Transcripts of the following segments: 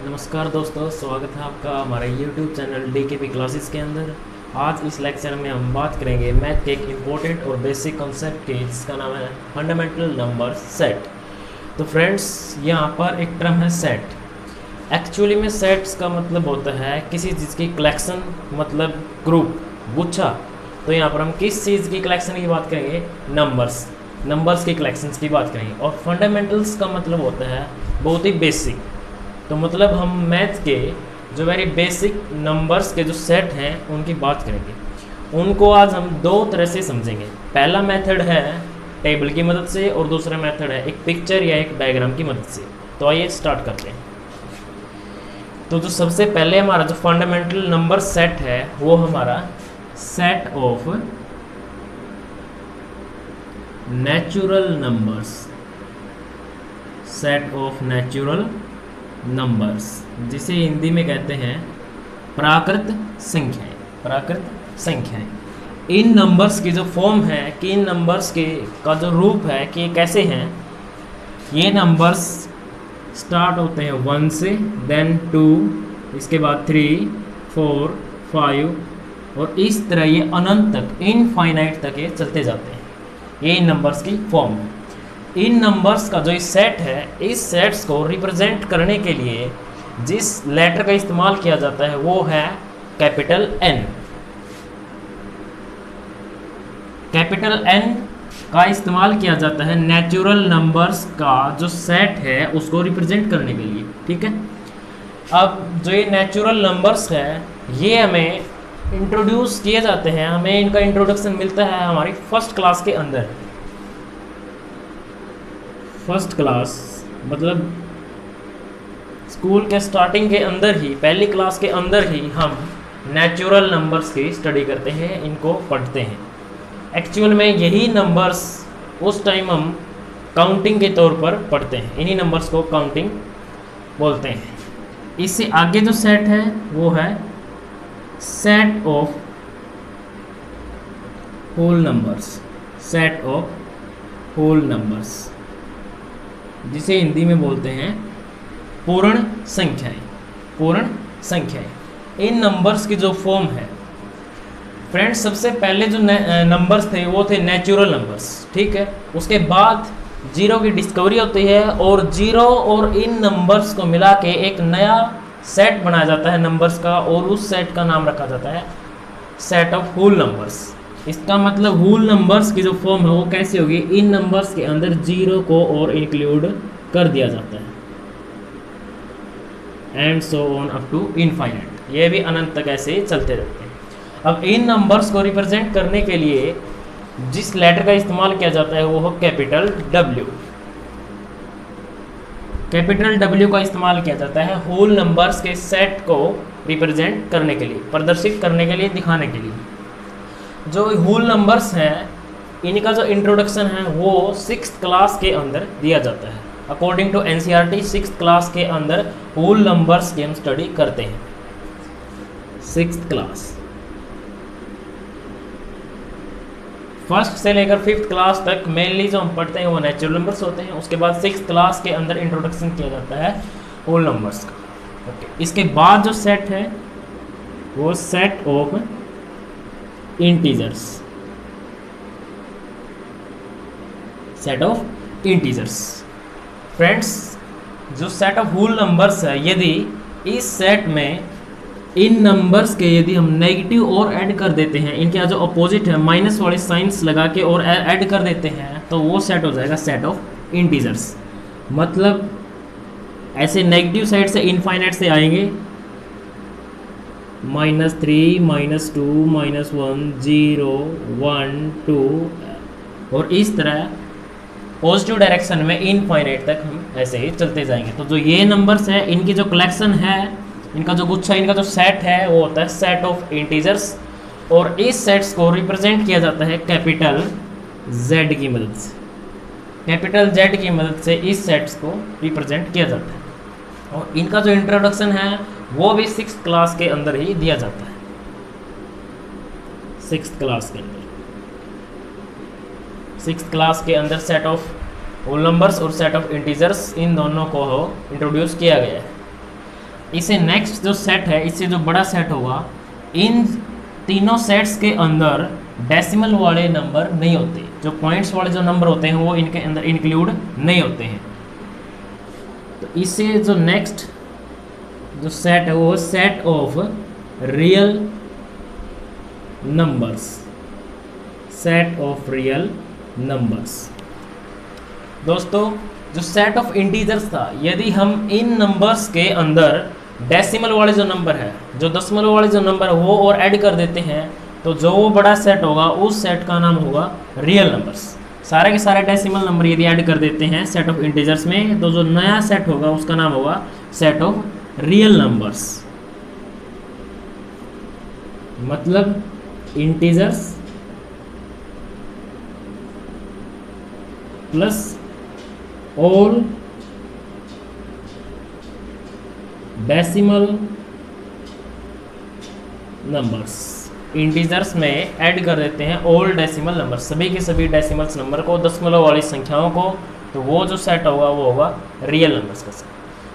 नमस्कार दोस्तों, स्वागत है आपका हमारे YouTube चैनल DKP क्लासेस के अंदर। आज इस लेक्चर में हम बात करेंगे मैथ के एक इम्पोर्टेंट और बेसिक कॉन्सेप्ट के, जिसका नाम है फंडामेंटल नंबर सेट। तो फ्रेंड्स, यहाँ पर एक टर्म है सेट। एक्चुअली में सेट्स का मतलब होता है किसी चीज़ की कलेक्शन, मतलब ग्रुप, गुच्छा। तो यहाँ पर हम किस चीज़ की कलेक्शन की बात करेंगे? नंबर्स की कलेक्शंस की बात करेंगे। और फंडामेंटल्स का मतलब होता है बहुत ही बेसिक। तो मतलब हम मैथ के जो वेरी बेसिक नंबर्स के जो सेट हैं उनकी बात करेंगे। उनको आज हम दो तरह से समझेंगे। पहला मेथड है टेबल की मदद से और दूसरा मेथड है एक पिक्चर या एक डायग्राम की मदद से। तो आइए स्टार्ट करते हैं। तो जो सबसे पहले हमारा जो फंडामेंटल नंबर सेट है वो हमारा set of natural numbers, set of natural numbers, जिसे हिंदी में कहते हैं प्राकृत संख्याएं। प्राकृत संख्याएं इन नंबर्स की जो फॉर्म है कि इन नंबर्स के का जो रूप है कि ये कैसे हैं। ये नंबर्स स्टार्ट होते हैं 1 से, देन 2, इसके बाद 3, 4, 5 और इस तरह ये अनंत तक, इनफाइनाइट तक ये चलते जाते हैं। ये इन नंबर्स की फॉर्म है। इन नंबर्स का जो सेट है, इस सेट्स को रिप्रेजेंट करने के लिए जिस लेटर का इस्तेमाल किया जाता है वो है कैपिटल N। कैपिटल N का इस्तेमाल किया जाता है नेचुरल नंबर्स का जो सेट है उसको रिप्रेजेंट करने के लिए। ठीक है। अब जो ये नेचुरल नंबर्स है ये हमें इंट्रोड्यूस किए जाते हैं, हमें इनका इंट्रोडक्शन मिलता है हमारी फर्स्ट क्लास के अंदर। फर्स्ट क्लास मतलब स्कूल के स्टार्टिंग के अंदर ही, पहली क्लास के अंदर ही हम नेचुरल नंबर्स की स्टडी करते हैं, इनको पढ़ते हैं। एक्चुअल में यही नंबर्स उस टाइम हम काउंटिंग के तौर पर पढ़ते हैं, इन्हीं नंबर्स को काउंटिंग बोलते हैं। इससे आगे जो सेट है वो है set of whole numbers, set of whole numbers, जिसे हिंदी में बोलते हैं पूर्ण संख्याएं। पूर्ण संख्याएं इन नंबर्स की जो फॉर्म है फ्रेंड्स, सबसे पहले जो नंबर्स थे वो थे नेचुरल नंबर्स। ठीक है। उसके बाद जीरो की डिस्कवरी होती है और जीरो और इन नंबर्स को मिला के एक नया सेट बनाया जाता है नंबर्स का, और उस सेट का नाम रखा जाता है सेट ऑफ होल नंबर्स। इसका मतलब होल नंबर्स की जो फॉर्म है वो कैसे होगी? इन नंबर्स के अंदर जीरो को और इंक्लूड कर दिया जाता है, and so on up to infinite. ये भी अनंत तक ऐसे चलते रहते हैं। अब इन नंबर्स को रिप्रेजेंट करने के लिए जिस लेटर का इस्तेमाल किया जाता है वो है कैपिटल W। कैपिटल W का इस्तेमाल किया जाता है होल नंबर्स के सेट को रिप्रेजेंट करने के लिए, प्रदर्शित करने के लिए, दिखाने के लिए। जो होल नंबर्स हैं इनका जो इंट्रोडक्शन है वो 6th क्लास के अंदर दिया जाता है। According to NCERT 6th class के अंदर होल नंबर्स की हम स्टडी करते हैं। 6th क्लास, फर्स्ट से लेकर 5th क्लास तक मेनली जो हम पढ़ते हैं वो नेचुरल नंबर्स होते हैं। उसके बाद 6th क्लास के अंदर इंट्रोडक्शन किया जाता है होल नंबर्स का। ओके। इसके बाद जो सेट है वो set of integers, set of integers. Friends, जो सेट ऑफ होल नंबर्स है, यदि इस सेट में इन नंबर्स के यदि हम नेगेटिव और ऐड कर देते हैं, इनके जो अपोजिट है माइनस वाले साइंस लगा के और ऐड कर देते हैं, तो वो सेट हो जाएगा सेट ऑफ इंटीजर्स। मतलब ऐसे नेगेटिव साइड से इनफाइनाइट से आएंगे, -3, -2, -1, 0, 1, 2 और इस तरह पॉजिटिव डायरेक्शन में इनफाइनाइट तक हम ऐसे ही चलते जाएंगे। तो जो ये नंबर्स है इनकी जो कलेक्शन है, इनका जो गुच्छा, इनका जो सेट है वो होता है सेट ऑफ इंटीजर्स। और इस सेट्स को रिप्रेजेंट किया जाता है कैपिटल Z की मदद से। कैपिटल Z की मदद से इस सेट्स को रिप्रेजेंट किया जाता है। और इनका जो इंट्रोडक्शन है वो भी 6th क्लास के अंदर ही दिया जाता है। 6th क्लास के अंदर, 6th क्लास के अंदर सेट ऑफ होल नंबर्स और सेट ऑफ इंटीजर्स, इन दोनों को इंट्रोड्यूस किया गया है। इसे नेक्स्ट जो सेट है, इससे जो बड़ा सेट होगा, इन तीनों सेट्स के अंदर डेसिमल वाले नंबर नहीं होते, जो पॉइंट्स वाले जो नंबर होते हैं वो इनके अंदर इंक्लूड नहीं होते हैं। तो इसे जो नेक्स्ट जो सेट है वो set of real numbers, set of real numbers. दोस्तों जो सेट ऑफ इंटीजर्स था, यदि हम इन नंबर्स के अंदर डेसिमल वाले जो नंबर है, जो दशमलव वाले जो नंबर है वो और ऐड कर देते हैं, तो जो वो बड़ा सेट होगा उस सेट का नाम होगा रियल नंबर्स। सारे के सारे डेसिमल नंबर यदि ऐड कर देते हैं सेट ऑफ इंटीजर्स में, तो जो नया सेट होगा उसका नाम होगा सेट ऑफ रियल नंबर्स। मतलब integers plus all decimal numbers. Integers में ऐड कर देते हैं ऑल डेसिमल नंबर, सभी के सभी डेसिमल्स नंबर को, दशमलव वाली संख्याओं को, तो वो जो सेट होगा वो होगा रियल नंबर्स का सेट।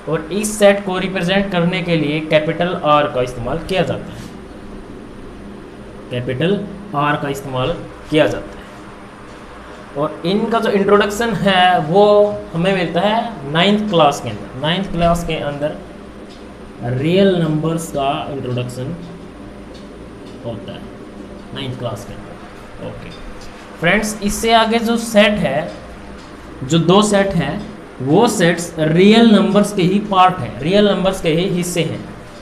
और इस सेट को रिप्रेजेंट करने के लिए कैपिटल आर का इस्तेमाल किया जाता है, कैपिटल आर का इस्तेमाल किया जाता है। और इनका जो इंट्रोडक्शन है वो हमें मिलता है 9th क्लास के अंदर। 9th क्लास के अंदर रियल नंबर्स का इंट्रोडक्शन होता है 9th क्लास के अंदर। ओके फ्रेंड्स, इससे आगे जो सेट है, जो दो सेट हैं, वो सेट्स रियल नंबर्स के ही पार्ट है, रियल नंबर्स के ही हिस्से हैं।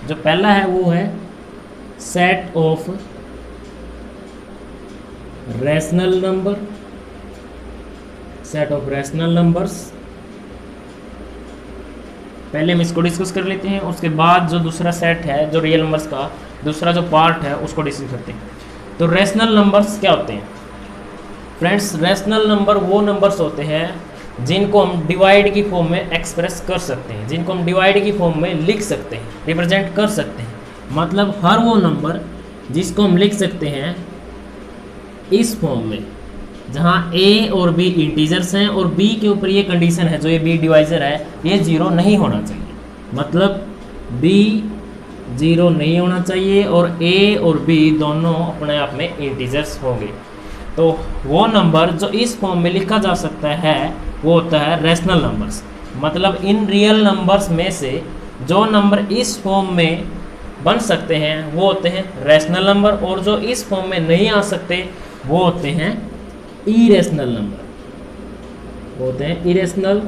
जो पहला है वो है set of rational number, set of rational numbers. पहले हम इसको डिस्कस कर लेते हैं, उसके बाद जो दूसरा सेट है जो रियल नंबर्स का दूसरा जो पार्ट है उसको डिस्कस करते हैं। तो रैशनल नंबर्स क्या होते हैं फ्रेंड्स? रैशनल नंबर वो नंबर्स होते हैं जिनको हम डिवाइड की फॉर्म में एक्सप्रेस कर सकते हैं, जिनको हम डिवाइड की फॉर्म में लिख सकते हैं, रिप्रेजेंट कर सकते हैं। मतलब हर वो नंबर जिसको हम लिख सकते हैं इस फॉर्म में, जहाँ a और b इंटीजर्स हैं और b के ऊपर ये कंडीशन है, जो ये b डिवाइजर है ये जीरो नहीं होना चाहिए। मतलब b जीरो नहीं होना चाहिए और a और b दोनों अपने आप में इंटीजर्स होंगे। तो वो नंबर जो इस फॉर्म में लिखा जा सकता है वो होता है रैशनल नंबर्स। मतलब इन रियल नंबर्स में से जो नंबर इस फॉर्म में बन सकते हैं वो होते हैं रैशनल नंबर, और जो इस फॉर्म में नहीं आ सकते वो होते हैं इरेशनल नंबर, वो होते हैं इरेशनल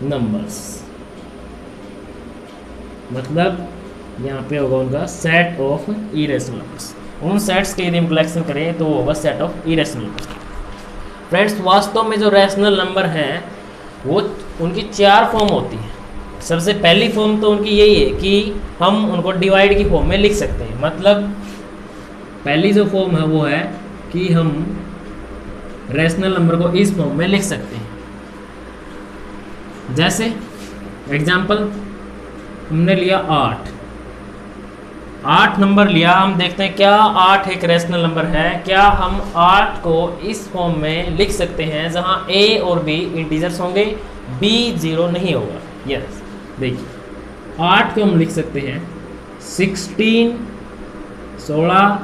नंबर्स। मतलब यहाँ पे होगा उनका सेट ऑफ इरेशनल नंबर्स। उन सेट्स के यदि हम कलेक्शन करें तो वो होगा set of irrational numbers. Friends, वास्तव में जो रैशनल नंबर हैं वो उनकी 4 फॉर्म होती हैं। सबसे पहली फॉर्म तो उनकी यही है कि हम उनको डिवाइड की फॉर्म में लिख सकते हैं। मतलब पहली जो फॉर्म है वो है कि हम रैशनल नंबर को इस फॉर्म में लिख सकते हैं। जैसे एग्जाम्पल हमने लिया 8 नंबर लिया, हम देखते हैं क्या 8 एक रैशनल नंबर है। क्या हम 8 को इस फॉर्म में लिख सकते हैं जहां a और b इंटीजर्स होंगे, b जीरो नहीं होगा? यस, देखिए 8 को हम लिख सकते हैं 16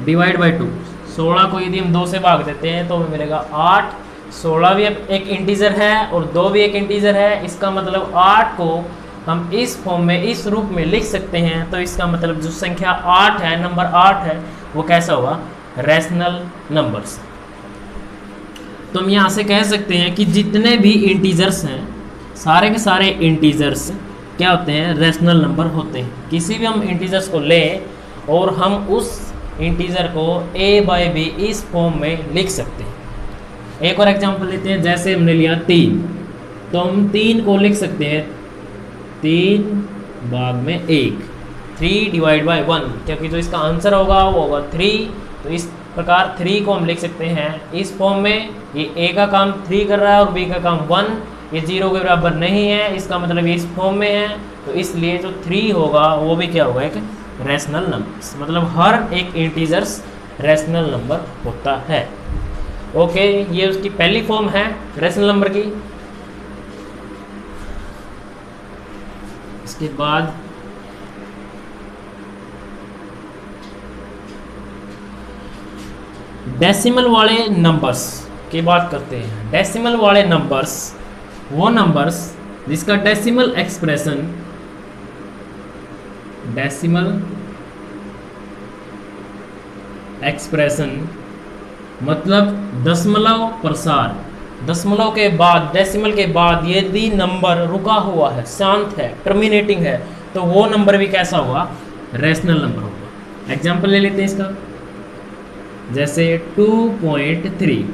डिवाइड बाई 2। 16 को यदि हम 2 से भाग देते हैं तो हमें मिलेगा 8। 16 भी एक इंटीजर है और 2 भी एक इंटीजर है। इसका मतलब 8 को हम इस फॉर्म में, इस रूप में लिख सकते हैं। तो इसका मतलब जो संख्या 8 है, नंबर 8 है, वो कैसा होगा? Rational numbers. तो हम यहाँ से कह सकते हैं कि जितने भी इंटीजर्स हैं, सारे के सारे इंटीजर्स क्या होते हैं? रैशनल नंबर होते हैं। किसी भी हम इंटीजर्स को लें और हम उस इंटीजर को a बाई b इस फॉर्म में लिख सकते हैं। एक और एग्जांपल लेते हैं, जैसे हमने लिया 3, तो हम 3 को लिख सकते हैं 3 भाग में 1, 3 डिवाइड बाई 1, क्योंकि जो इसका आंसर होगा वो होगा 3। तो इस प्रकार 3 को हम लिख सकते हैं इस फॉर्म में। ये a का काम 3 कर रहा है और b का काम 1, ये 0 के बराबर नहीं है, इसका मतलब ये इस फॉर्म में है। तो इसलिए जो 3 होगा वो भी क्या होगा? एक रैशनल नंबर्स। मतलब हर एक इंटीजर्स रैशनल नंबर होता है। ओके, ये उसकी पहली फॉर्म है रैशनल नंबर की। इसके बाद डेसिमल वाले नंबर्स की बात करते हैं। डेसिमल वाले नंबर्स वो नंबर्स जिसका डेसिमल एक्सप्रेशन मतलब दशमलव प्रसार, दशमलव के बाद, डेसिमल के बाद यदि नंबर रुका हुआ है, शांत है, टर्मिनेटिंग है, तो वो नंबर भी कैसा होगा? रैशनल नंबर होगा। एग्जांपल ले लेते हैं इसका, जैसे 2.3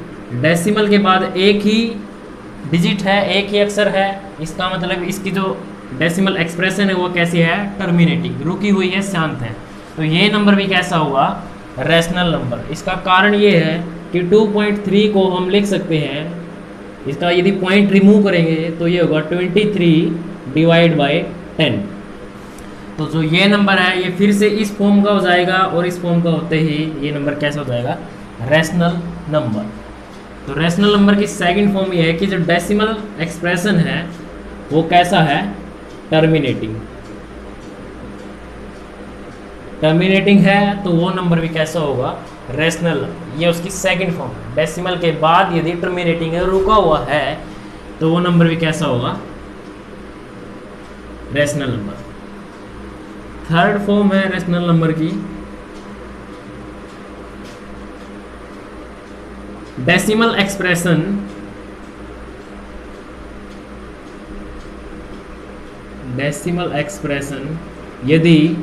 डेसिमल के बाद एक ही डिजिट है, एक ही अक्षर है, इसका मतलब इसकी जो डेसिमल एक्सप्रेशन है वो कैसी है? टर्मिनेटिंग, रुकी हुई है, शांत है। तो ये नंबर भी कैसा होगा? Rational number. इसका कारण ये है कि 2.3 को हम लिख सकते हैं, इसका यदि पॉइंट रिमूव करेंगे तो ये होगा 23 डिवाइड बाई 10। तो जो ये नंबर है ये फिर से इस फॉर्म का हो जाएगा और इस फॉर्म का होते ही ये नंबर कैसा हो जाएगा? Rational number. तो रैशनल नंबर की सेकंड फॉर्म ये है कि जो डेसिमल एक्सप्रेशन है वो कैसा है? टर्मिनेटिंग। टर्मिनेटिंग है तो वो नंबर भी कैसा होगा? रैशनल। ये उसकी सेकंड फॉर्म है। डेसिमल के बाद यदि टर्मिनेटिंग है, रुका हुआ है, तो वो नंबर भी कैसा होगा? Rational number. थर्ड फॉर्म है रैशनल नंबर की डेसिमल एक्सप्रेशन यदि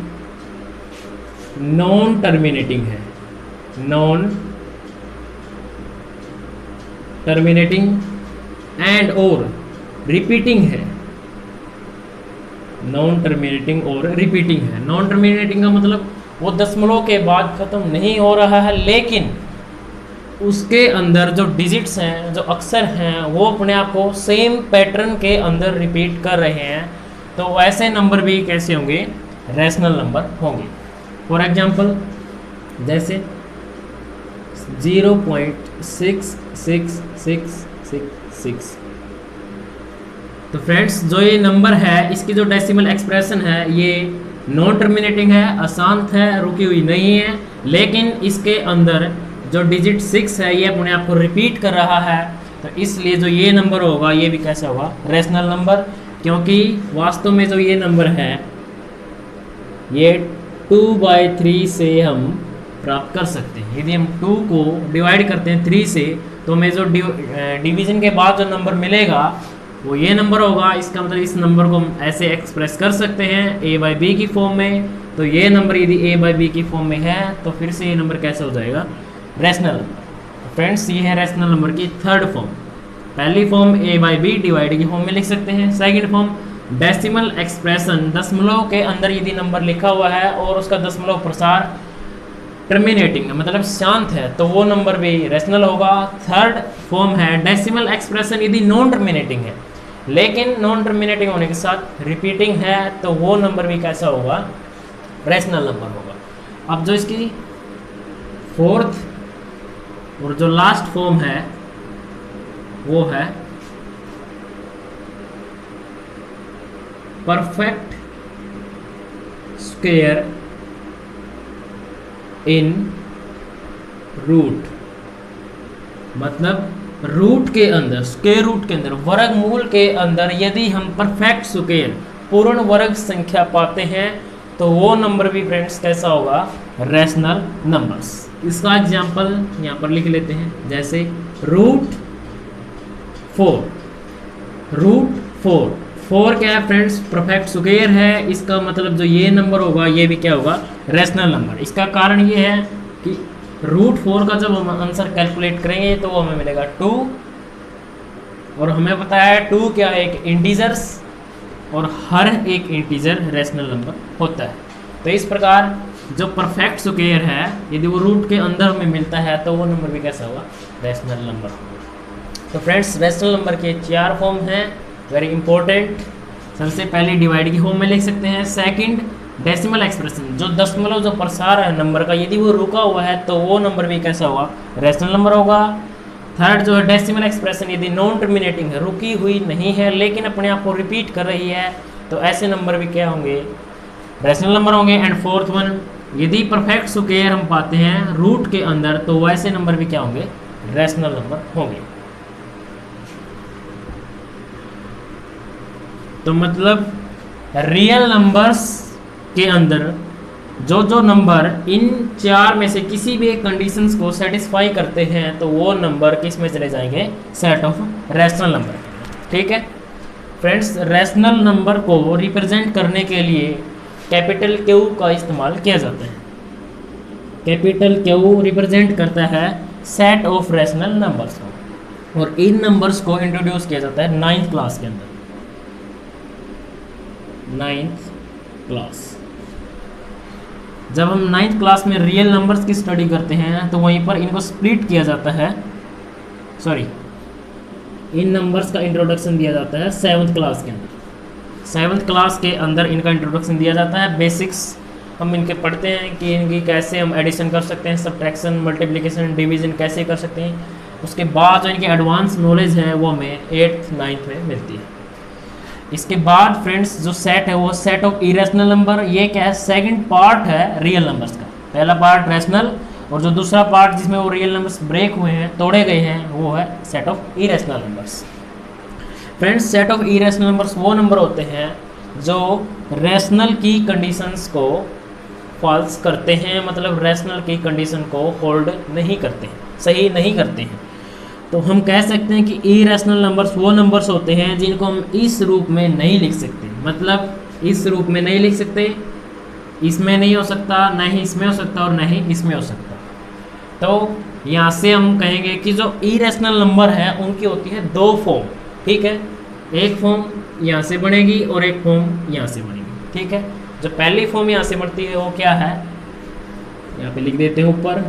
नॉन टर्मिनेटिंग है, नॉन टर्मिनेटिंग एंड और रिपीटिंग है, नॉन टर्मिनेटिंग और रिपीटिंग है। नॉन टर्मिनेटिंग का मतलब वो दशमलव के बाद खत्म नहीं हो रहा है, लेकिन उसके अंदर जो डिजिट्स हैं, जो अक्षर हैं, वो अपने आप को सेम पैटर्न के अंदर रिपीट कर रहे हैं, तो ऐसे नंबर भी कैसे होंगे? रैशनल नंबर होंगे। फॉर एग्जांपल जैसे 0.66666। तो फ्रेंड्स जो ये नंबर है इसकी जो डेसिमल एक्सप्रेशन है ये नॉन टर्मिनेटिंग है, अशांत है, रुकी हुई नहीं है, लेकिन इसके अंदर जो डिजिट 6 है ये अपने आप को रिपीट कर रहा है, तो इसलिए जो ये नंबर होगा ये भी कैसा होगा? Rational number. क्योंकि वास्तव में जो ये नंबर है ये 2/3 से हम प्राप्त कर सकते हैं। यदि हम 2 को डिवाइड करते हैं 3 से तो हमें जो डिवीजन के बाद जो नंबर मिलेगा वो ये नंबर होगा। इसका मतलब इस नंबर को हम ऐसे एक्सप्रेस कर सकते हैं a/b की फॉर्म में। तो ये नंबर यदि a/b की फॉर्म में है तो फिर से ये नंबर कैसा हो जाएगा? Rational number. फ्रेंड्स ये है रैशनल नंबर की थर्ड फॉर्म। पहली फॉर्म a/b डिवाइड की फॉर्म में लिख सकते हैं। सेकंड फॉर्म डेसिमल एक्सप्रेशन, दशमलव के अंदर यदि नंबर लिखा हुआ है और उसका दशमलव प्रसार टर्मिनेटिंग मतलब शांत है तो वो नंबर भी रैशनल होगा। थर्ड फॉर्म है डेसिमल एक्सप्रेशन यदि नॉन टर्मिनेटिंग है, लेकिन नॉन टर्मिनेटिंग होने के साथ रिपीटिंग है तो वो नंबर भी कैसा होगा? रैशनल नंबर होगा। अब जो इसकी फोर्थ और जो लास्ट फॉर्म है वो है परफेक्ट स्क्वायर इन रूट। मतलब रूट के अंदर, स्क्वायर रूट के अंदर, वर्गमूल के अंदर यदि हम परफेक्ट स्क्वायर, पूर्ण वर्ग संख्या पाते हैं तो वो नंबर भी फ्रेंड्स कैसा होगा? Rational numbers. इसका एग्जांपल यहाँ पर लिख लेते हैं, जैसे रूट 4। 4 क्या है फ्रेंड्स? परफेक्ट स्क्वायर है। इसका मतलब जो ये नंबर होगा ये भी क्या होगा? Rational number. इसका कारण ये है कि रूट 4 का जब हम आंसर कैलकुलेट करेंगे तो हमें मिलेगा 2, और हमें पता है 2 क्या है? एक इंटीजर्स, और हर एक इंटीजर रैशनल नंबर होता है। तो इस प्रकार जो परफेक्ट स्क्वायर है यदि वो रूट के अंदर हमें मिलता है तो वो नंबर भी कैसा होगा? रैशनल नंबर होगा। तो फ्रेंड्स रैशनल नंबर के 4 फॉर्म हैं, वेरी इंपॉर्टेंट। सबसे पहले डिवाइड की फॉर्म में लिख सकते हैं। सेकंड डेसिमल एक्सप्रेशन, जो दशमलव जो प्रसार है नंबर का यदि वो रुका हुआ है तो वो नंबर भी कैसा होगा? रैशनल नंबर होगा। थर्ड जो है डेसिमल एक्सप्रेशन यदि नॉन टर्मिनेटिंग है, रुकी हुई नहीं है लेकिन अपने आप को रिपीट कर रही है, तो ऐसे नंबर भी क्या होंगे, रैशनल नंबर होंगे। एंड फोर्थ वन, यदि परफेक्ट स्क्वायर हम पाते हैं रूट के अंदर तो वैसे नंबर भी क्या होंगे, रैशनल नंबर होंगे। तो मतलब रियल नंबर्स के अंदर जो जो नंबर इन चार में से किसी भी एक कंडीशंस को सेटिस्फाई करते हैं तो वो नंबर किस में चले जाएंगे, सेट ऑफ रैशनल नंबर। ठीक है फ्रेंड्स, रैशनल नंबर को रिप्रेजेंट करने के लिए कैपिटल क्यू का इस्तेमाल किया जाता है। कैपिटल क्यू रिप्रेजेंट करता है सेट ऑफ रैशनल नंबर्स को, और इन नंबर्स को इंट्रोड्यूस किया जाता है 9th क्लास के अंदर। 9th क्लास, जब हम 9th क्लास में रियल नंबर्स की स्टडी करते हैं तो वहीं पर इनको स्प्लिट किया जाता है, सॉरी इन नंबर्स का इंट्रोडक्शन दिया जाता है 7th क्लास के अंदर। 7th क्लास के अंदर इनका इंट्रोडक्शन दिया जाता है। बेसिक्स हम इनके पढ़ते हैं कि इनकी कैसे हम एडिशन कर सकते हैं, सब्ट्रैक्शन, मल्टीप्लिकेशन, डिवीजन कैसे कर सकते हैं। उसके बाद जो इनकी एडवांस नॉलेज है वो हमें 8th 9th में मिलती है। इसके बाद फ्रेंड्स जो सेट है वो सेट ऑफ इरेशनल नंबर, ये क्या है, सेकंड पार्ट है रियल नंबर्स का। पहला पार्ट रैशनल और जो दूसरा पार्ट जिसमें वो रियल नंबर्स ब्रेक हुए हैं, तोड़े गए हैं, वो है set of irrational numbers. Friends set of irrational numbers वो नंबर होते हैं जो रैशनल की कंडीशंस को फॉल्स करते हैं, मतलब रैशनल की कंडीशन को होल्ड नहीं करते हैं, सही नहीं करते हैं। तो हम कह सकते हैं कि इरेशनल नंबर्स वो नंबर्स होते हैं जिनको हम इस रूप में नहीं लिख सकते, मतलब इस रूप में नहीं लिख सकते, इसमें नहीं हो सकता, ना ही इसमें हो सकता और ना ही इसमें हो सकता। तो यहाँ से हम कहेंगे कि जो इरेशनल नंबर है उनकी होती है दो फॉर्म। ठीक है, एक फॉर्म यहाँ से बनेगी और एक फॉर्म यहाँ से बनेगी। ठीक है, जो पहली फॉर्म यहाँ से बनती है वो क्या है, यहाँ पे लिख देते हैं ऊपर।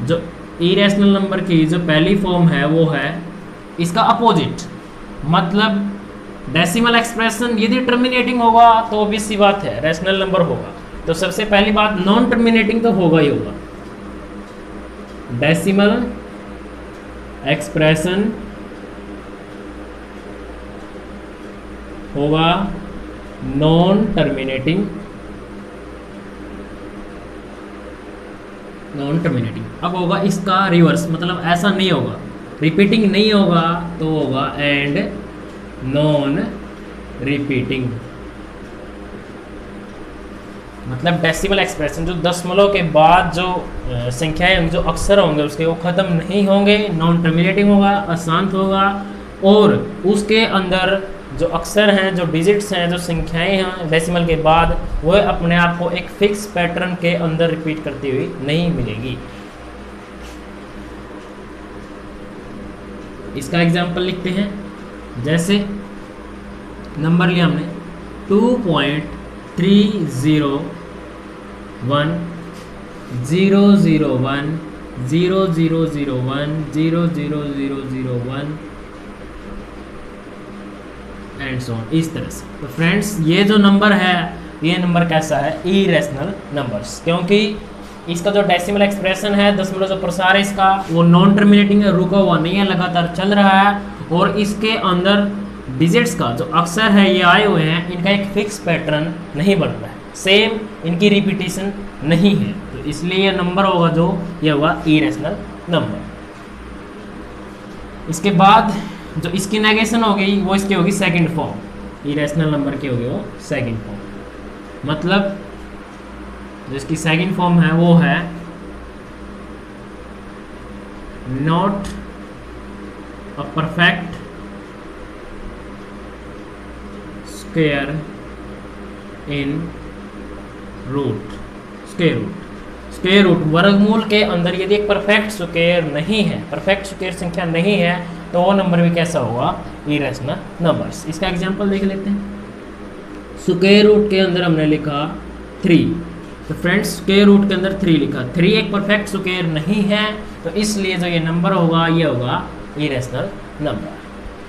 जो इरेशनल नंबर की जो पहली फॉर्म है वो है इसका अपोजिट, मतलब डेसिमल एक्सप्रेशन यदि टर्मिनेटिंग होगा तो ऑब्वियस सी बात है रैशनल नंबर होगा। तो सबसे पहली बात नॉन टर्मिनेटिंग तो होगा ही होगा। डेसिमल एक्सप्रेशन होगा नॉन टर्मिनेटिंग, नॉन टर्मिनेटिंग। अब होगा इसका रिवर्स, मतलब ऐसा नहीं होगा, रिपीटिंग नहीं होगा तो होगा एंड नॉन रिपीटिंग। मतलब डेसिमल एक्सप्रेशन जो दशमलव के बाद जो संख्याएं होंगी, जो अक्षर होंगे उसके, वो ख़त्म नहीं होंगे, नॉन टर्मिनेटिंग होगा, अशांत होगा, और उसके अंदर जो अक्षर हैं, जो डिजिट्स हैं, जो संख्याएं हैं डेसिमल के बाद, वह अपने आप को एक फिक्स पैटर्न के अंदर रिपीट करती हुई नहीं मिलेगी। इसका एग्जांपल लिखते हैं, जैसे नंबर लिया हमने 2.301 001 0001 00001 एंड सो ऑन, इस तरह से। तो फ्रेंड्स ये जो नंबर है ये नंबर कैसा है, इरेशनल नंबर्स, क्योंकि इसका जो डेसिमल एक्सप्रेशन है, दशमलव जो प्रसार है इसका, वो नॉन टर्मिनेटिंग है, रुका हुआ नहीं है, लगातार चल रहा है, और इसके अंदर डिजिट्स का जो अक्षर है ये आए हुए हैं, इनका एक फिक्स पैटर्न नहीं बन रहा है, सेम इनकी रिपीटेशन नहीं है। तो इसलिए ये नंबर होगा जो ये होगा इरेशनल नंबर। इसके बाद जो इसकी नेगेशन हो गई वो इसकी होगी सेकंड फॉर्म, इरेशनल नंबर की होगी वो सेकंड फॉर्म। मतलब जो इसकी सेकंड फॉर्म है वो है not a perfect square in root. Square root वर्गमूल के अंदर यदि एक परफेक्ट स्क्वायर नहीं है, परफेक्ट स्क्वायर संख्या नहीं है, तो वो नंबर भी कैसा होगा, इरेशनल नंबर्स। इसका एग्जांपल देख लेते हैं। स्क्वायर रूट के अंदर हमने लिखा 3, तो फ्रेंड्स स्क्वायर रूट के अंदर 3 लिखा, 3 एक परफेक्ट स्क्वायर नहीं है, तो इसलिए जो ये नंबर होगा ये होगा इरेशनल नंबर।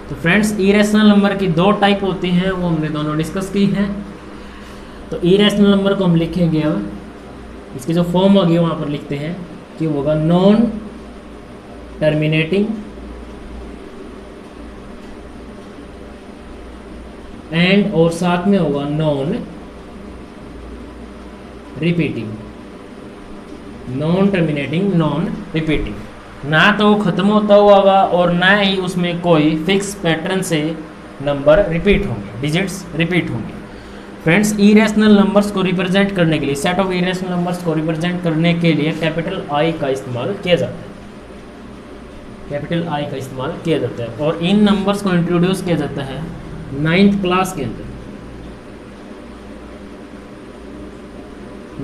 तो फ्रेंड्स इरेशनल नंबर की दो टाइप होती हैं, वो हमने दोनों डिस्कस की हैं। तो इरेशनल नंबर को हम लिखेंगे, अब इसकी जो फॉर्म होगी वहाँ पर लिखते हैं कि वो होगा नॉन टर्मिनेटिंग एंड और साथ में होगा non repeating, non terminating, non repeating. ना तो ख़त्म होता हुआ होगा और ना ही उसमें कोई फिक्स पैटर्न से नंबर रिपीट होंगे, डिजिट्स रिपीट होंगे। फ्रेंड्स, इरेशनल नंबर्स को रिप्रेजेंट करने के लिए, सेट ऑफ इरेशनल नंबर्स को रिप्रेजेंट करने के लिए कैपिटल आई का इस्तेमाल किया जाता है, कैपिटल आई का इस्तेमाल किया जाता है। और इन नंबर्स को इंट्रोड्यूस किया जाता है 9th क्लास के अंदर,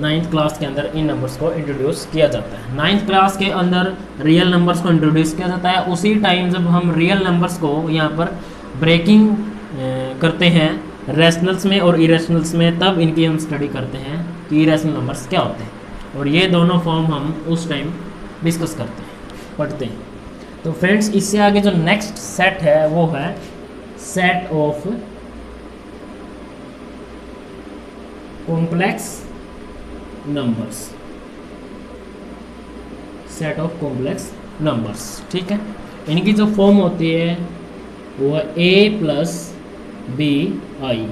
9th क्लास के अंदर इन नंबर्स को इंट्रोड्यूस किया जाता है। 9th क्लास के अंदर रियल नंबर्स को इंट्रोड्यूस किया जाता है। उसी टाइम जब हम रियल नंबर्स को यहाँ पर ब्रेकिंग करते हैं रैशनल्स में और इरेशनल्स में, तब इनकी हम स्टडी करते हैं कि इरेशनल नंबर्स क्या होते हैं। और ये दोनों फॉर्म हम उस टाइम डिस्कस करते हैं, पढ़ते हैं। तो फ्रेंड्स, इससे आगे जो नेक्स्ट सेट है वो है set of complex numbers, set of complex numbers. ठीक है, इनकी जो फॉर्म होती है वो है ए प्लस बी आई।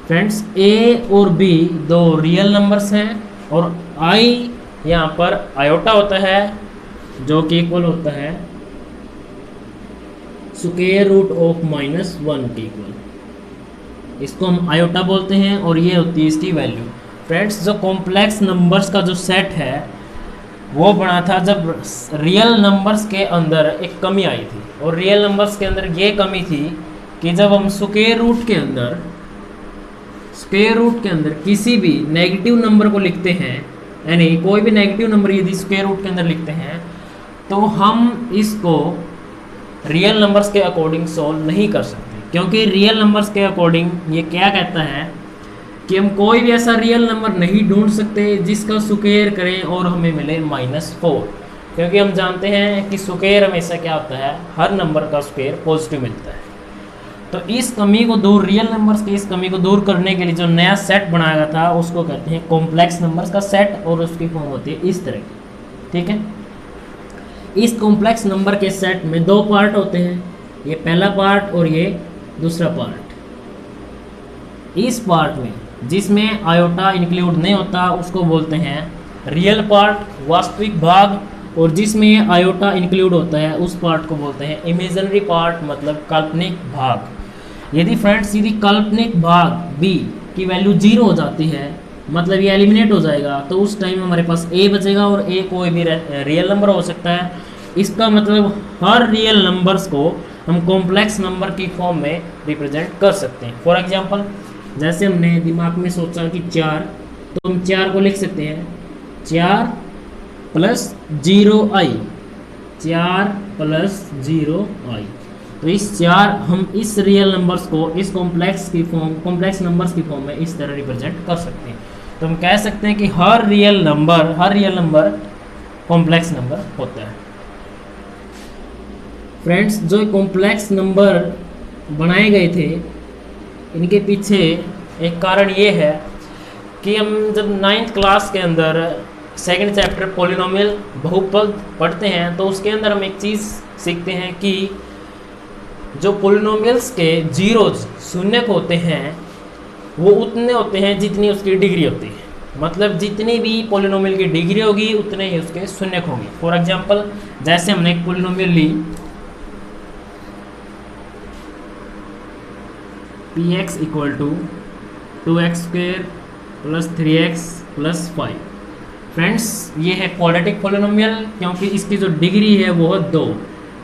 फ्रेंड्स, ए और बी दो रियल नंबर्स हैं और आई यहाँ पर आयोटा होता है जो कि इक्वल होता है स्क्वायर रूट ऑफ -1 के इक्वल। इसको हम आयोटा बोलते हैं और ये होती है इसकी वैल्यू। फ्रेंड्स, जो कॉम्प्लेक्स नंबर्स का जो सेट है वो बना था जब रियल नंबर्स के अंदर एक कमी आई थी। और रियल नंबर्स के अंदर ये कमी थी कि जब हम स्क्वायर रूट के अंदर किसी भी नेगेटिव नंबर को लिखते हैं, यानी कोई भी नेगेटिव नंबर यदि स्क्वायर रूट के अंदर लिखते हैं तो हम इसको रियल नंबर्स के अकॉर्डिंग सॉल्व नहीं कर सकते। क्योंकि रियल नंबर्स के अकॉर्डिंग ये क्या कहता है कि हम कोई भी ऐसा रियल नंबर नहीं ढूंढ सकते जिसका स्क्वायर करें और हमें मिले -4। क्योंकि हम जानते हैं कि स्क्वायर हमेशा क्या होता है, हर नंबर का स्क्वायर पॉजिटिव मिलता है। तो इस कमी को दूर, रियल नंबर्स की इस कमी को दूर करने के लिए जो नया सेट बनाया गया था उसको कहते हैं कॉम्प्लेक्स नंबर्स का सेट, और उसकी फॉर्म होती है इस तरह की। ठीक है, इस कॉम्प्लेक्स नंबर के सेट में दो पार्ट होते हैं, ये पहला पार्ट और ये दूसरा पार्ट। इस पार्ट में जिसमें आयोटा इंक्लूड नहीं होता उसको बोलते हैं रियल पार्ट, वास्तविक भाग, और जिसमें आयोटा इंक्लूड होता है उस पार्ट को बोलते हैं इमेजिनरी पार्ट, मतलब काल्पनिक भाग। यदि फ्रेंड्स यदि काल्पनिक भाग b की वैल्यू 0 हो जाती है, मतलब ये एलिमिनेट हो जाएगा, तो उस टाइम हमारे पास a बचेगा और a कोई भी रियल नंबर हो सकता है। इसका मतलब हर रियल नंबर्स को हम कॉम्प्लेक्स नंबर की फॉर्म में रिप्रेजेंट कर सकते हैं। फॉर एग्जांपल, जैसे हमने दिमाग में सोचा कि 4, तो हम 4 को लिख सकते हैं 4 + 0i, 4 + 0i। तो इस 4 हम इस रियल नंबर्स को इस कॉम्प्लेक्स नंबर्स की फॉर्म में इस तरह रिप्रेजेंट कर सकते हैं। तो हम कह सकते हैं कि हर रियल नंबर कॉम्प्लेक्स नंबर होता है। फ्रेंड्स, जो कॉम्प्लेक्स नंबर बनाए गए थे इनके पीछे एक कारण ये है कि हम जब 9th क्लास के अंदर सेकंड चैप्टर पॉलिनोमियल बहुपद पढ़ते हैं तो उसके अंदर हम एक चीज़ सीखते हैं कि जो पॉलिनोमियल्स के जीरोज, शून्यक होते हैं, वो उतने होते हैं जितनी उसकी डिग्री होती है। मतलब जितनी भी पॉलिनोमियल की डिग्री होगी उतने ही उसके शून्यक होंगे। फॉर एग्जांपल, जैसे हमने एक पॉलिनोमियल ली px = 2x² + 3x + 5। फ्रेंड्स, ये है क्वाड्रेटिक पॉलिनोमियल क्योंकि इसकी जो डिग्री है वो है 2।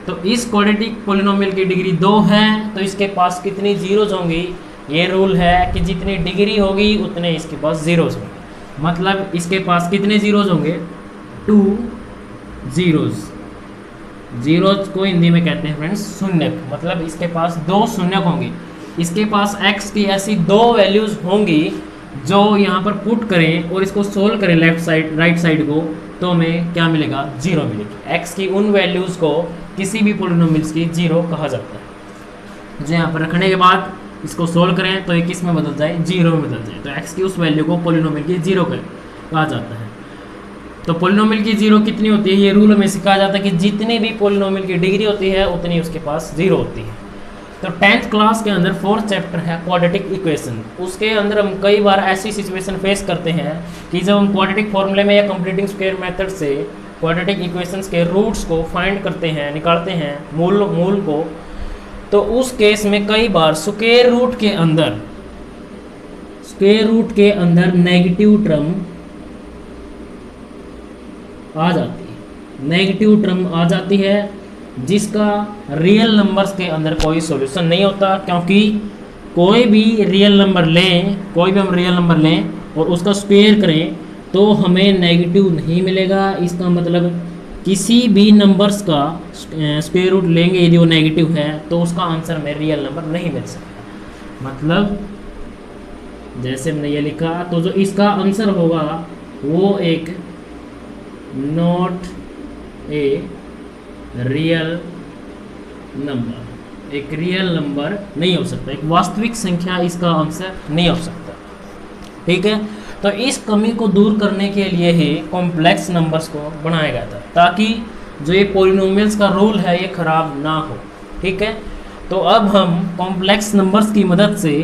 तो इस क्वाड्रेटिक पॉलिनोमियल की डिग्री 2 है, तो इसके पास कितनी जीरोज होंगी? ये रूल है कि जितनी डिग्री होगी उतने इसके पास जीरोज होंगे। मतलब इसके पास कितने जीरोज होंगे? 2 जीरोज। जीरोज को हिंदी में कहते हैं फ्रेंड्स शून्यक। मतलब इसके पास 2 शून्यक होंगे। इसके पास x की ऐसी 2 वैल्यूज़ होंगी जो यहाँ पर पुट करें और इसको सोल्व करें राइट साइड को, तो हमें क्या मिलेगा? 0 मिलेगी। x की उन वैल्यूज़ को किसी भी पॉलिनोमियल्स की 0 कहा जाता है। जो यहाँ पर रखने के बाद इसको सोल्व करें तो ये किस में बदल जाए? 0 में बदल जाए। तो x की उस वैल्यू को पॉलिनोमियल की 0 कहा जाता है। तो पॉलिनोमियल की 0 कितनी होती है? ये रूल हमें सिखाया जाता है कि जितनी भी पॉलिनोमियल की डिग्री होती है उतनी उसके पास 0 होती है। तो 10th क्लास के अंदर 4th चैप्टर है क्वाड्रेटिक इक्वेशन। उसके अंदर हम कई बार ऐसी सिचुएशन फेस करते हैं कि जब हम क्वाड्रेटिक फॉर्मूले में या कंप्लीटिंग स्क्वायर मेथड से क्वाड्रेटिक इक्वेशंस के रूट्स को फाइंड करते हैं, निकालते हैं मूल को, तो उस केस में कई बार स्क्वायर रूट के अंदर नेगेटिव टर्म आ जाती है, नेगेटिव टर्म आ जाती है जिसका रियल नंबर्स के अंदर कोई सॉल्यूशन नहीं होता, क्योंकि कोई भी हम रियल नंबर लें और उसका स्क्वायर करें तो हमें नेगेटिव नहीं मिलेगा। इसका मतलब किसी भी नंबर्स का स्क्वायर रूट लेंगे यदि वो नेगेटिव है तो उसका आंसर हमें रियल नंबर नहीं मिल सकता। मतलब जैसे हमने ये लिखा, तो जो इसका आंसर होगा वो एक नॉट ए रियल नंबर, एक रियल नंबर नहीं हो सकता, एक वास्तविक संख्या इसका आंसर नहीं हो सकता। ठीक है, तो इस कमी को दूर करने के लिए ही कॉम्प्लेक्स नंबर्स को बनाया गया था, ताकि जो ये पॉलिनोमियल्स का रूल है ये खराब ना हो। ठीक है, तो अब हम कॉम्प्लेक्स नंबर्स की मदद से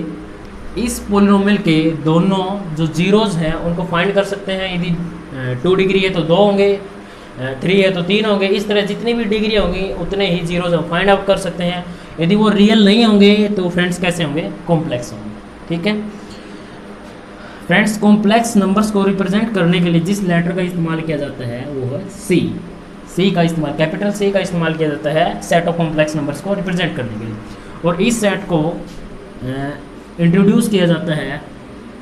इस पॉलिनोमियल के दोनों जो जीरोज हैं उनको फाइंड कर सकते हैं। यदि 2 डिग्री है तो 2 होंगे, 3 है तो 3 होंगे, इस तरह जितनी भी डिग्री होंगी उतने ही जीरोज हम फाइंड आउट कर सकते हैं। यदि वो रियल नहीं होंगे तो फ्रेंड्स कैसे होंगे? कॉम्प्लेक्स होंगे। ठीक है फ्रेंड्स, कॉम्प्लेक्स नंबर्स को रिप्रेजेंट करने के लिए जिस लेटर का इस्तेमाल किया जाता है वो है सी का इस्तेमाल, कैपिटल सी का इस्तेमाल किया जाता है सेट ऑफ कॉम्प्लेक्स नंबर्स को रिप्रेजेंट करने के लिए। और इस सेट को इंट्रोड्यूस किया जाता है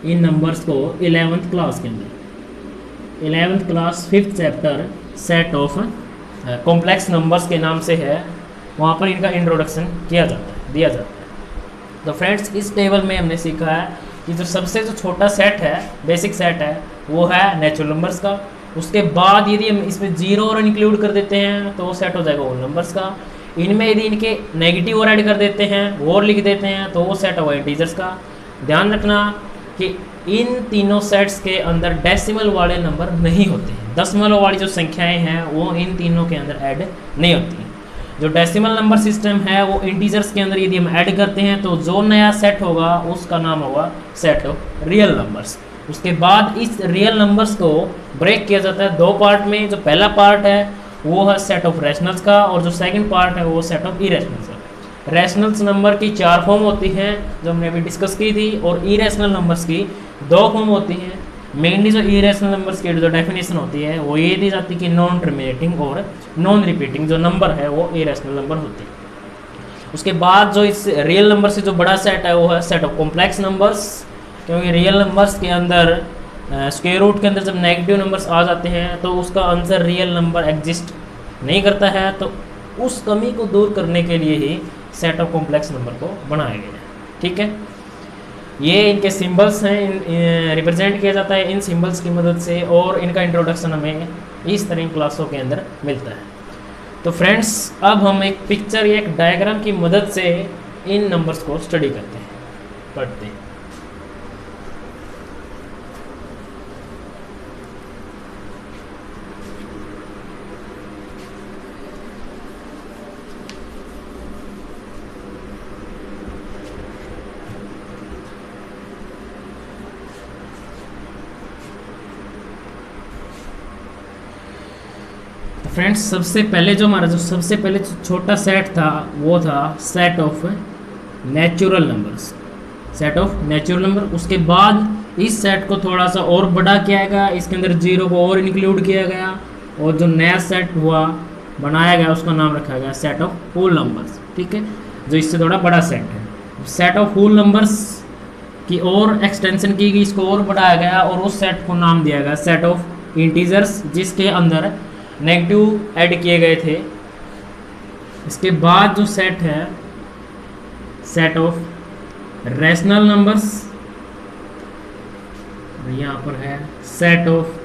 इन नंबर्स को 11th क्लास के अंदर। 11th class 5th chapter set of complex numbers के नाम से है, वहाँ पर इनका इंट्रोडक्शन दिया जाता है। तो फ्रेंड्स, इस टेबल में हमने सीखा है कि जो सबसे छोटा सेट है, बेसिक सेट है, वो है नेचुरल नंबर्स का। उसके बाद यदि हम इसमें जीरो और इंक्लूड कर देते हैं तो वो सेट हो जाएगा होल नंबर्स का। इनमें यदि इनके नेगेटिव और ऐड कर देते हैं, और लिख देते हैं, तो वो सेट होगा इंटीजर्स का। ध्यान रखना कि इन तीनों सेट्स के अंदर डेसिमल वाले नंबर नहीं होते हैं, दशमलव वाली जो संख्याएं हैं वो इन तीनों के अंदर ऐड नहीं होती हैं। जो डेसिमल नंबर सिस्टम है वो इंटीजर्स के अंदर यदि हम ऐड करते हैं तो जो नया सेट होगा उसका नाम होगा सेट ऑफ रियल नंबर्स। उसके बाद इस रियल नंबर्स को ब्रेक किया जाता है 2 पार्ट में। जो पहला पार्ट है वो है सेट ऑफ रैशनल्स का, और जो सेकंड पार्ट है वो सेट ऑफ इरेशनल्स का। रैशनल्स नंबर की 4 फॉर्म होती हैं जो हमने अभी डिस्कस की थी, और इरेशनल नंबर्स की 2 फॉर्म होती हैं। मेनली जो इरेशनल नंबर्स की जो डेफिनेशन होती है वो ये दी जाती है कि नॉन टर्मिनेटिंग और नॉन रिपीटिंग जो नंबर है वो इरेशनल नंबर होते हैं। उसके बाद जो इस रियल नंबर से जो बड़ा सेट है वो है सेट ऑफ कॉम्प्लेक्स नंबर्स, क्योंकि रियल नंबर्स के अंदर स्क्वायर रूट के अंदर जब नेगेटिव नंबर्स आ जाते हैं तो उसका आंसर रियल नंबर एग्जिस्ट नहीं करता है। तो उस कमी को दूर करने के लिए ही सेट ऑफ कॉम्प्लेक्स नंबर को बनाया गया है। ठीक है, ये इनके सिंबल्स हैं, रिप्रेजेंट किया जाता है इन सिंबल्स की मदद से, और इनका इंट्रोडक्शन हमें इस तरह क्लासों के अंदर मिलता है। तो फ्रेंड्स, अब हम एक पिक्चर या एक डायग्राम की मदद से इन नंबर्स को स्टडी करते हैं, पढ़ते हैं। फ्रेंड्स, सबसे पहले छोटा सेट था वो था set of natural numbers, set of natural number. उसके बाद इस सेट को थोड़ा सा और बड़ा किया गया, इसके अंदर जीरो को और इंक्लूड किया गया, और जो नया सेट बनाया गया उसका नाम रखा गया सेट ऑफ होल नंबर्स। ठीक है, जो इससे थोड़ा बड़ा सेट है। सेट ऑफ होल नंबर्स की और एक्सटेंशन की गई, इसको और बढ़ाया गया, और उस सेट को नाम दिया गया सेट ऑफ इंटीजर्स, जिसके अंदर नेगेटिव ऐड किए गए थे। इसके बाद जो सेट है सेट ऑफ रैशनल नंबर्स, यहाँ पर है सेट ऑफ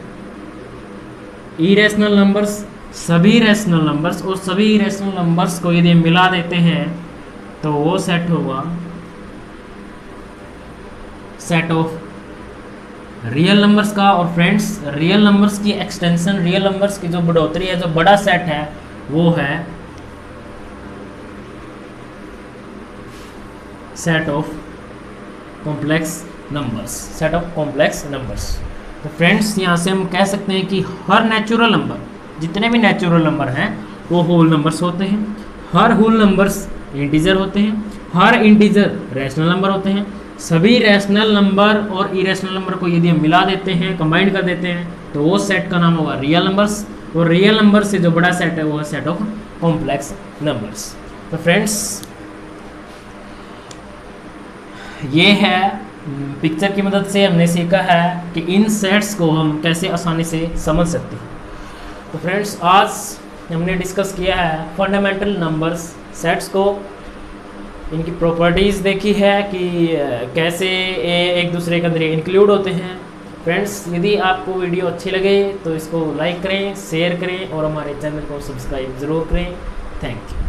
इरेशनल नंबर्स। सभी रैशनल नंबर्स और सभी इरेशनल नंबर्स को यदि मिला देते हैं तो वो सेट होगा सेट ऑफ रियल नंबर्स का। और फ्रेंड्स, रियल नंबर्स की एक्सटेंशन, रियल नंबर्स की जो बढ़ोतरी है, जो बड़ा सेट है वो है set of complex numbers, set of complex numbers. तो फ्रेंड्स यहाँ से हम कह सकते हैं कि हर नेचुरल नंबर, जितने भी नेचुरल नंबर हैं वो होल नंबर्स होते हैं, हर होल नंबर्स इंटीजर होते हैं, हर इंटीजर रैशनल नंबर होते हैं। सभी रैशनल नंबर और इरेशनल नंबर को यदि हम मिला देते हैं, कंबाइन कर देते हैं, तो वो सेट का नाम होगा रियल नंबर्स, और रियल नंबर से जो बड़ा सेट है वो है सेट ऑफ कॉम्प्लेक्स नंबर्स। तो फ्रेंड्स ये है पिक्चर की मदद से हमने सीखा है कि इन सेट्स को हम कैसे आसानी से समझ सकते हैं। तो फ्रेंड्स आज हमने डिस्कस किया है फंडामेंटल नंबर्स सेट्स को, इनकी प्रॉपर्टीज़ देखी है कि कैसे एक दूसरे के अंदर इंक्लूड होते हैं। फ्रेंड्स यदि आपको वीडियो अच्छी लगे तो इसको लाइक करें, शेयर करें और हमारे चैनल को सब्सक्राइब ज़रूर करें। Thank you.